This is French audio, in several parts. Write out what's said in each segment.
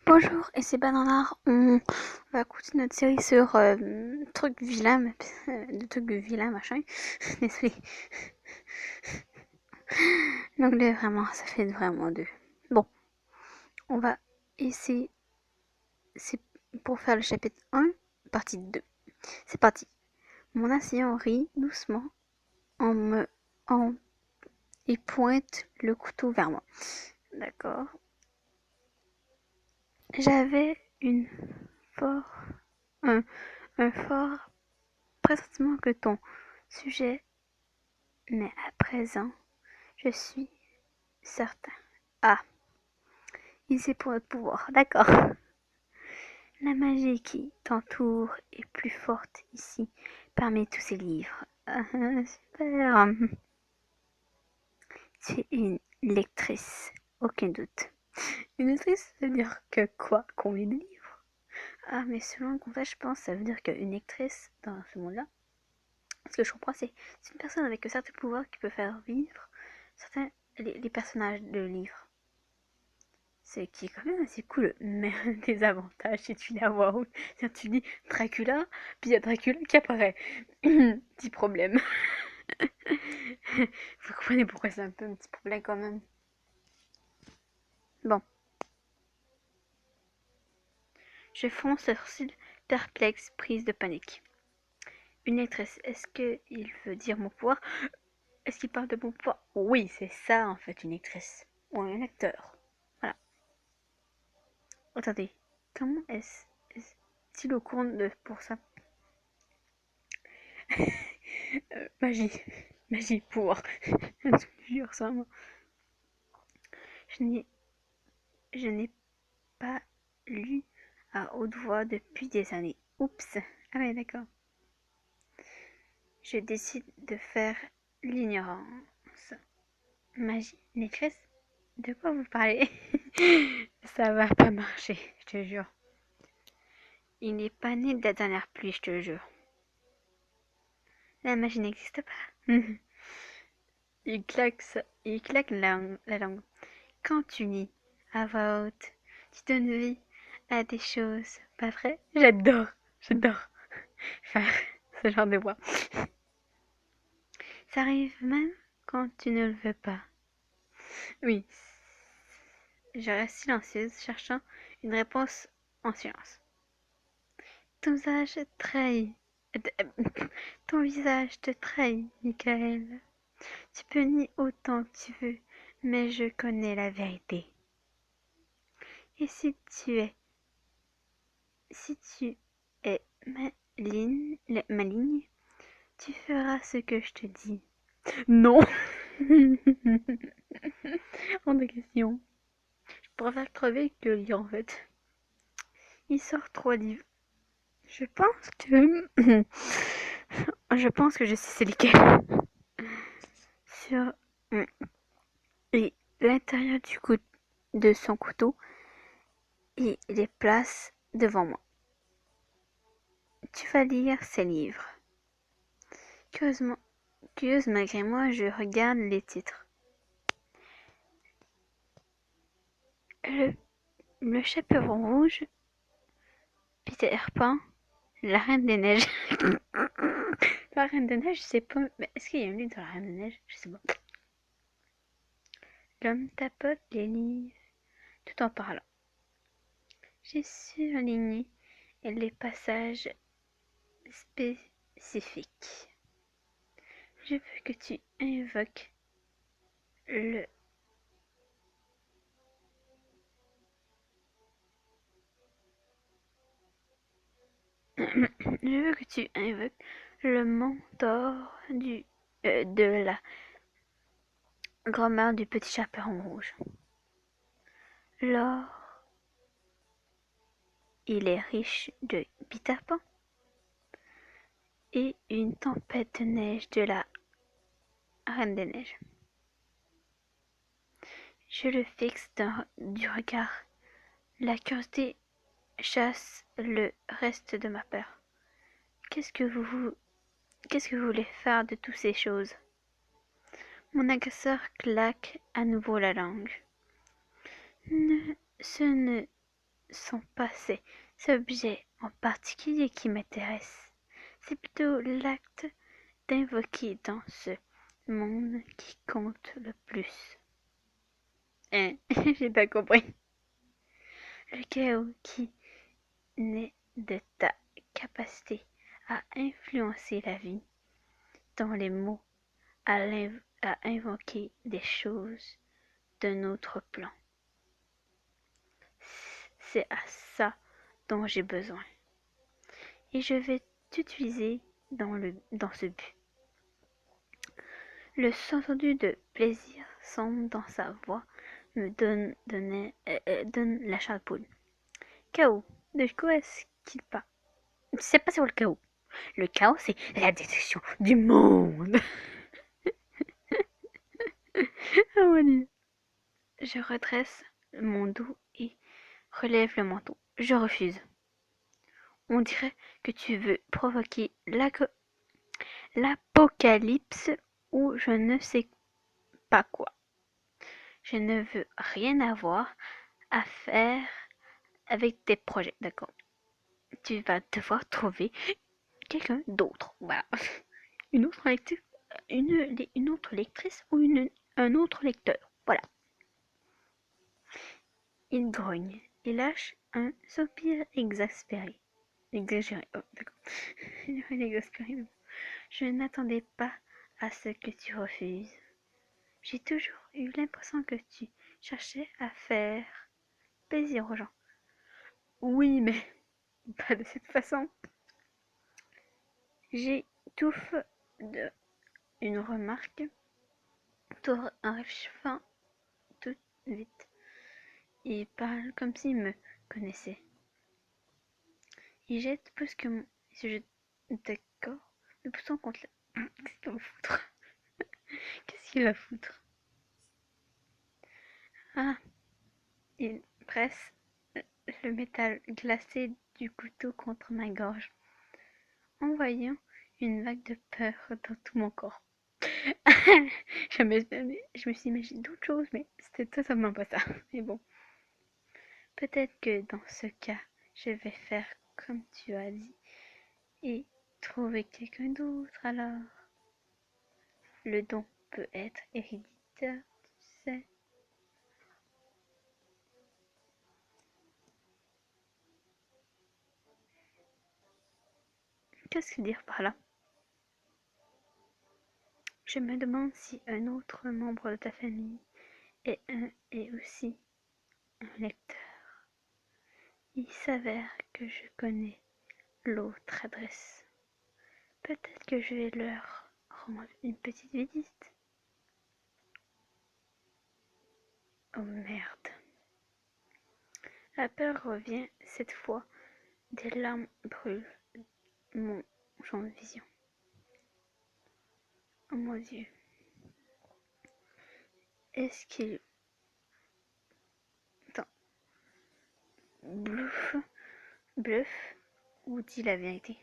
Bonjour, et c'est Bananar. On va continuer notre série sur trucs vilains, de trucs vilains, machin. Désolé. L'anglais, vraiment, ça fait vraiment deux. Bon, on va essayer. C'est pour faire le chapitre 1, partie 2. C'est parti. Mon ancien rit doucement en me. En, et pointe le couteau vers moi. D'accord. J'avais fort, un, un fort pressentiment que ton sujet. Mais à présent, je suis certain. Ah, ici pour notre pouvoir, d'accord. La magie qui t'entoure est plus forte ici, parmi tous ces livres. Ah, super. Tu es une lectrice, aucun doute. Une lectrice, ça veut dire que quoi? Combien de livres? Ah, mais selon le contexte, je pense que ça veut dire qu'une lectrice, dans ce monde-là, ce que je comprends, c'est une personne avec un certain pouvoir qui peut faire vivre certains les personnages de livres. Ce qui est quand même assez cool, mais un des avantages, si tu lis à voix haute, c'est tu dis Dracula, puis il y a Dracula qui apparaît. Petit problème. Vous comprenez pourquoi c'est un peu un petit problème quand même. Bon. Je fronce le sourcil, perplexe, prise de panique. Une actrice, est-ce qu'il veut dire mon pouvoir? Est-ce qu'il parle de mon pouvoir? Oui, c'est ça en fait, une actrice. Ou un acteur. Voilà. Attendez, comment est-il au courant pour ça? Magie. Magie, pouvoir. Je te jure ça, moi. Je n'ai, je n'ai pas lu à haute voix depuis des années. Oups. Ah ouais, d'accord. Je décide de faire l'ignorance. Magie, maîtresse? De quoi vous parlez? Ça va pas marcher, je te jure. Il n'est pas né de la dernière pluie, je te jure. La magie n'existe pas. Il claque la langue. Quand tu lis à voix haute, tu donnes vie à des choses, pas vrai? J'adore faire ce genre de voix. Ça arrive même quand tu ne le veux pas. Oui, je reste silencieuse, cherchant une réponse en silence. Ton visage trahit. Ton visage te trahit, Michael. Tu peux nier autant que tu veux, mais je connais la vérité. Et si tu es maligne, tu feras ce que je te dis. Non. Hors de question. Je préfère crever que lire en fait. Il sort 3 livres. Je pense que... je pense que je sais c'est lesquels. Sur l'intérieur de son couteau, il les place devant moi. Tu vas lire ces livres. Curieuse malgré moi, je regarde les titres. Le, le Chaperon Rouge, Peter Pan, La Reine des Neiges. La Reine des Neiges, je sais pas. Mais est-ce qu'il y a un livre de la Reine des Neiges? Je sais pas. L'homme tapote les livres tout en parlant. J'ai surligné les passages spécifiques. Je veux que tu invoques le Je veux que tu invoques le mentor de la grand-mère du petit chaperon rouge. L'or, il est riche de Peter Pan et une tempête de neige de la Reine des Neiges. Je le fixe du regard. La curiosité chasse le reste de ma peur. Qu'est-ce que vous voulez faire de toutes ces choses? Mon agresseur claque à nouveau la langue. Ce ne sont pas ces objets en particulier qui m'intéressent. C'est plutôt l'acte d'invoquer dans ce monde qui compte le plus. Hein, j'ai pas compris. Le chaos qui naît de ta capacité à influencer la vie, dans les mots, à invoquer des choses d'un autre plan. C'est à ça dont j'ai besoin. Et je vais t'utiliser dans ce but. Le sentiment de plaisir sombre dans sa voix me donne la chair de poule. Chaos. De quoi est-ce qu'il parle? C'est pas sur le chaos. Le chaos, c'est la destruction du monde. Oh mon Dieu. Je redresse mon dos et relève le manteau. Je refuse. On dirait que tu veux provoquer l'apocalypse ou je ne sais pas quoi. Je ne veux rien avoir à faire avec tes projets, d'accord? Tu vas devoir trouver quelqu'un d'autre. Voilà. Une autre lectrice, une autre lectrice ou un autre lecteur. Voilà. Il grogne et lâche un soupir exaspéré. Exagéré. Oh, d'accord. Exaspéré. Je n'attendais pas à ce que tu refuses. J'ai toujours eu l'impression que tu cherchais à faire plaisir aux gens. Oui, mais pas de cette façon. J'étouffe de une remarque, tout en réfléchissant tout vite. Il parle comme s'il me connaissait. Il jette brusquement et se jette d'accord, me poussant contre la... Qu'est-ce qu'il va foutre? Qu'est-ce qu'il va foutre? Ah, il presse le métal glacé du couteau contre ma gorge, envoyant une vague de peur dans tout mon corps. je me suis imaginé d'autres choses, mais c'était totalement pas ça. Mais bon, peut-être que dans ce cas, je vais faire comme tu as dit et trouver quelqu'un d'autre alors. Le don peut être héréditaire, tu sais. Qu'est-ce que dire par là? Je me demande si un autre membre de ta famille est aussi un lecteur. Il s'avère que je connais l'autre adresse. Peut-être que je vais leur rendre une petite visite. Oh merde. La peur revient cette fois. Des larmes brûlent mon champ de vision. Oh mon Dieu. Est-ce qu'il... Attends. Bluffe ou dit la vérité?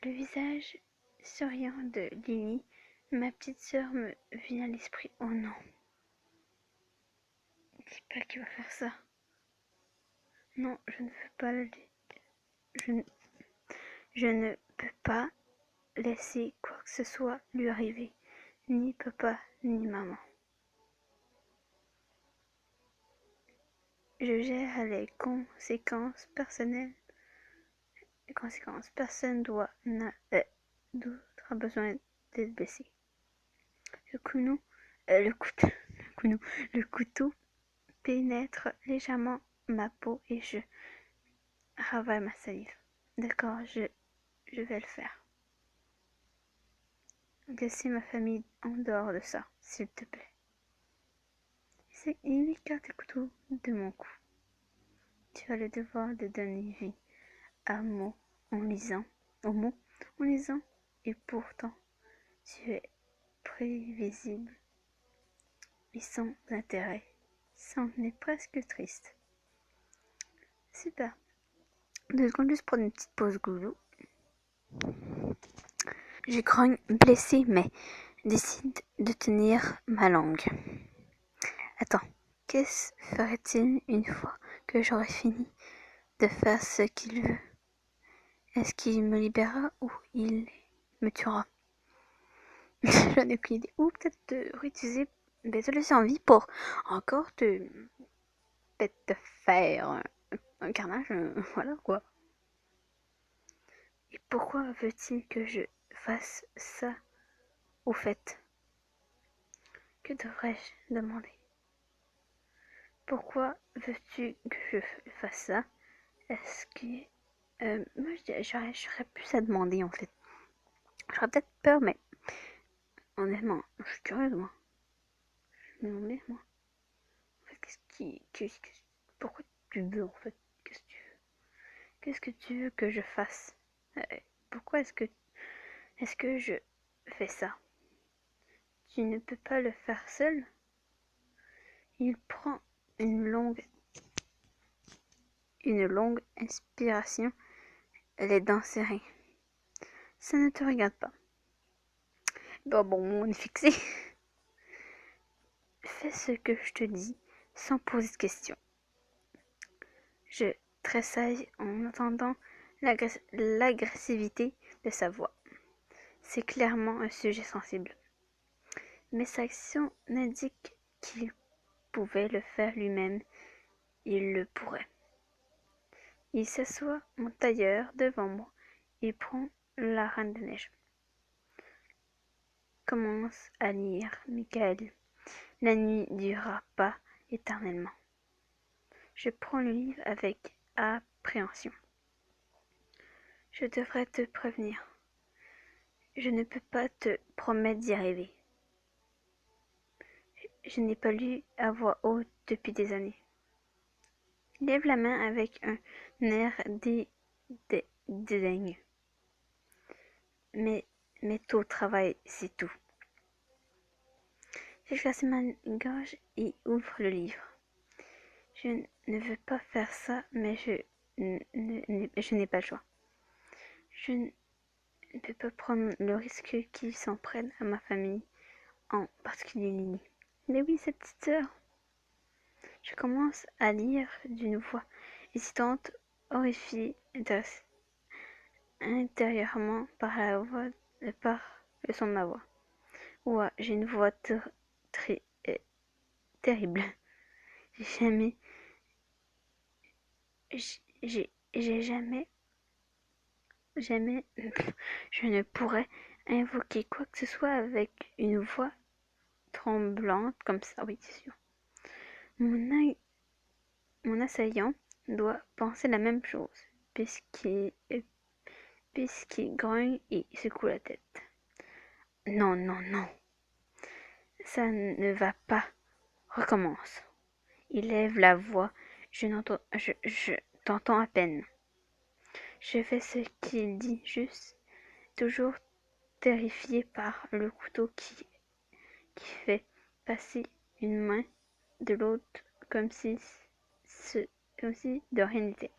Le visage souriant de Lily, ma petite sœur, me vient à l'esprit. Oh non. Dis pas qu'il va faire ça. Non, je ne veux pas le... Je, je ne peux pas laisser quoi que ce soit lui arriver. Ni papa, ni maman. Je gère les conséquences personnelles. Les conséquences. Personne d'autre a besoin d'être blessé. Le couteau, le couteau pénètre légèrement ma peau et je ravale ma salive. D'accord, je vais le faire. Laissez ma famille en dehors de ça, s'il te plaît. Il écarte le couteau de mon cou. Tu as le devoir de donner vie à mots en lisant, aux mots en lisant, et pourtant tu es prévisible et sans intérêt. Ça en est presque triste. Super. 2 secondes juste pour une petite pause goulou. Je grogne blessé mais décide de tenir ma langue. Attends, Qu'est-ce ferait-il une fois que j'aurai fini de faire ce qu'il veut? Est-ce qu'il me libérera ou il me tuera? Je n'ai aucune idée. Ou peut-être de réutiliser te laisser en vie pour encore peut-être te faire un carnage, voilà quoi. Et pourquoi veut-il que je fasse ça au fait? Que devrais-je demander? Pourquoi veux-tu que je fasse ça? Est-ce que... moi, j'aurais plus à demander, en fait. J'aurais peut-être peur, mais honnêtement, je suis curieuse, moi. Je me demandais, moi. En fait, pourquoi tu veux, en fait? Qu'est-ce que tu veux? Qu'est-ce que tu veux que je fasse? Pourquoi est-ce que je fais ça? Tu ne peux pas le faire seul? Il prend une longue inspiration, les dents serrées. Ça ne te regarde pas. Bon, on est fixé. Fais ce que je te dis sans poser de questions. Je tressaille en entendant l'agressivité de sa voix. C'est clairement un sujet sensible. Mais sa action n'indique qu'il pouvait le faire lui-même. Il le pourrait. Il s'assoit en tailleur devant moi. Il prend la Reine de Neige. Commence à lire, Michael. La nuit ne durera pas éternellement. Je prends le livre avec appréhension. Je devrais te prévenir. Je ne peux pas te promettre d'y arriver. Je n'ai pas lu à voix haute depuis des années. Il lève la main avec un air dédaigneux. Mais au travail, c'est tout. J'éclaircis ma gorge et ouvre le livre. Je ne veux pas faire ça, mais je n'ai pas le choix. Je ne peux pas prendre le risque qu'il s'en prenne à ma famille, en particulier Lily. Mais oui, cette petite sœur. Je commence à lire d'une voix hésitante, horrifiée, intérieurement par le son de ma voix. Ouah, j'ai une voix terrible. J'ai jamais, je ne pourrais invoquer quoi que ce soit avec une voix tremblante comme ça. Oui, c'est sûr. Mon assaillant doit penser la même chose, puisqu'il grogne et secoue la tête. Non, non, non. Ça ne va pas. Recommence. Il lève la voix. Je t'entends à peine. Je fais ce qu'il dit, juste, toujours terrifié par le couteau qui fait passer une main de l'autre comme si de rien n'était.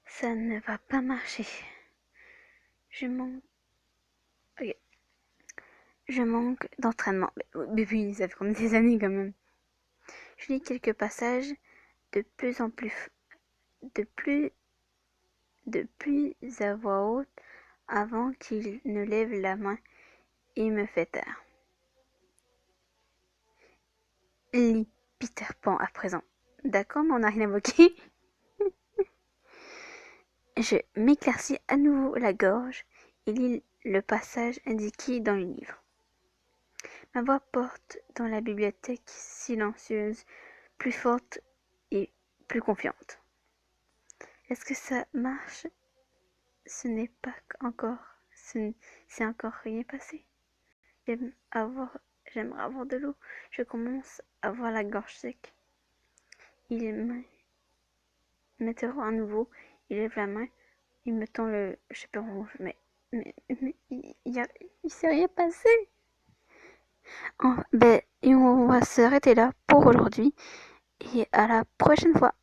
Ça ne va pas marcher. Je manque d'entraînement. Mais oui, ça fait comme des années quand même. Je lis quelques passages de plus à voix haute avant qu'il ne lève la main et me fait taire. Lis Peter Pan à présent. D'accord, mais on n'a rien évoqué. Je m'éclaircis à nouveau la gorge et lis le passage indiqué dans le livre. Ma voix porte dans la bibliothèque silencieuse, plus forte et plus confiante. Est-ce que ça marche? C'est encore rien passé. J'aimerais avoir de l'eau. Je commence à avoir la gorge sec. Il m'interrompt à nouveau. Il lève la main. Il me tend le chaperon rouge. Mais il s'est rien passé. Et on va s'arrêter là pour aujourd'hui. Et à la prochaine fois.